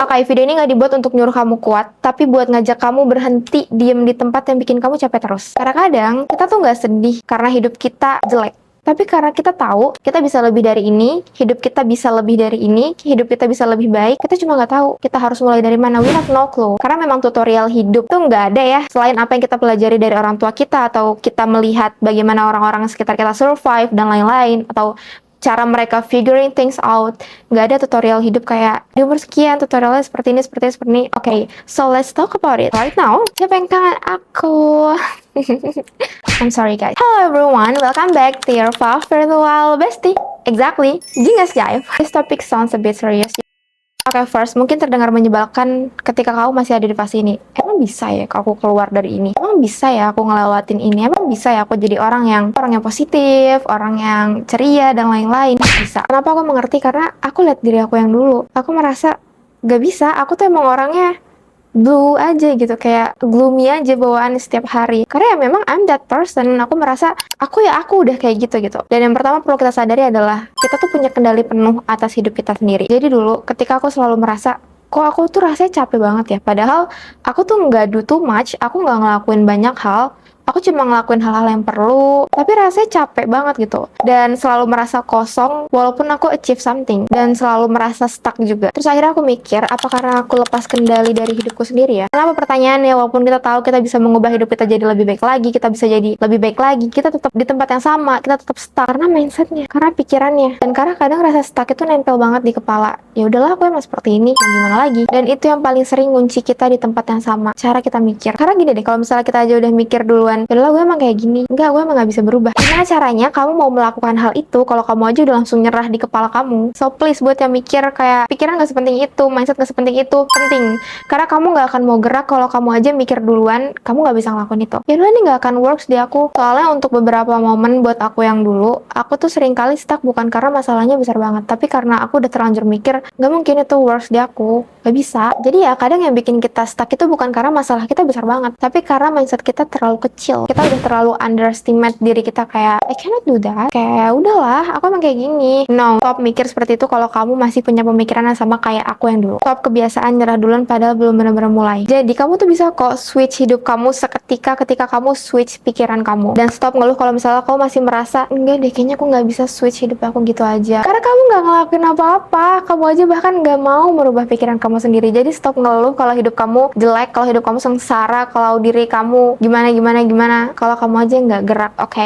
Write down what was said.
Oke, video ini nggak dibuat untuk nyuruh kamu kuat, tapi buat ngajak kamu berhenti diem di tempat yang bikin kamu capek terus. Karena kadang, kita tuh nggak sedih karena hidup kita jelek. Tapi karena kita tahu, kita bisa lebih dari ini, hidup kita bisa lebih dari ini, hidup kita bisa lebih baik, kita cuma nggak tahu kita harus mulai dari mana. We have no clue. Karena memang tutorial hidup tuh nggak ada ya, selain apa yang kita pelajari dari orang tua kita, atau kita melihat bagaimana orang-orang sekitar kita survive, dan lain-lain, atau cara mereka figuring things out. Nggak ada tutorial hidup kayak di umur sekian tutorialnya seperti ini, seperti ini, seperti ini. Oke, so let's talk about it right now. Siapa yang kangen aku? I'm sorry guys. Hello everyone, welcome back to your virtual bestie. Exactly, Jingas Jive. This topic sounds a bit serious. Oke, first, mungkin terdengar menyebalkan ketika kamu masih ada di fase ini. Emang bisa ya aku keluar dari ini? Emang bisa ya aku ngelewatin ini? Emang bisa ya aku jadi orang yang positif, orang yang ceria, dan lain-lain? Bisa. Kenapa aku mengerti? Karena aku lihat diri aku yang dulu. Aku merasa gak bisa. Aku tuh emang orangnya blue aja gitu, kayak gloomy aja bawaan setiap hari. Karena ya memang I'm that person. Aku merasa aku udah kayak gitu. Dan yang pertama perlu kita sadari adalah kita tuh punya kendali penuh atas hidup kita sendiri. Jadi dulu ketika aku selalu merasa kok aku tuh rasanya capek banget ya, padahal aku tuh nggak do too much, aku nggak ngelakuin banyak hal, aku cuma ngelakuin hal-hal yang perlu, tapi rasanya capek banget gitu. Dan selalu merasa kosong walaupun aku achieve something, dan selalu merasa stuck juga. Terus akhirnya aku mikir, apa karena aku lepas kendali dari hidupku sendiri ya? Kenapa pertanyaannya, walaupun kita tahu kita bisa mengubah hidup kita jadi lebih baik lagi, kita bisa jadi lebih baik lagi, kita tetap di tempat yang sama, kita tetap stuck. Karena mindsetnya, karena pikirannya, dan karena kadang rasa stuck itu nempel banget di kepala. Ya udahlah, aku emang seperti ini, mau gimana lagi? Dan itu yang paling sering ngunci kita di tempat yang sama, cara kita mikir. Karena gini deh, kalau misalnya kita aja udah mikir duluan, yaudah gue emang kayak gini, enggak, gue emang gak bisa berubah. Gimana caranya kamu mau melakukan hal itu kalau kamu aja udah langsung nyerah di kepala kamu? So please, buat yang mikir kayak pikiran gak sepenting itu, mindset gak sepenting itu, penting. Karena kamu gak akan mau gerak kalau kamu aja mikir duluan, kamu gak bisa ngelakuin itu. Ya udah, ini gak akan works di aku. Soalnya untuk beberapa momen buat aku yang dulu, aku tuh sering kali stuck bukan karena masalahnya besar banget, tapi karena aku udah terlanjur mikir gak mungkin itu works di aku, gak bisa. Jadi ya kadang yang bikin kita stuck itu bukan karena masalah kita besar banget, tapi karena mindset kita terlalu kecil. Kita udah terlalu underestimate diri kita, kayak I cannot do that, kayak udahlah aku emang kayak gini. No, stop mikir seperti itu kalau kamu masih punya pemikiran yang sama kayak aku yang dulu. Stop kebiasaan nyerah duluan padahal belum benar-benar mulai. Jadi kamu tuh bisa kok switch hidup kamu seketika ketika kamu switch pikiran kamu. Dan stop ngeluh kalau misalnya kamu masih merasa enggak deh, kayaknya aku nggak bisa switch hidup aku gitu aja. Karena kamu nggak ngelakuin apa-apa, kamu aja bahkan nggak mau merubah pikiran kamu sendiri. Jadi stop ngeluh kalau hidup kamu jelek, kalau hidup kamu sengsara, kalau diri kamu gimana, kalau kamu aja nggak gerak, oke?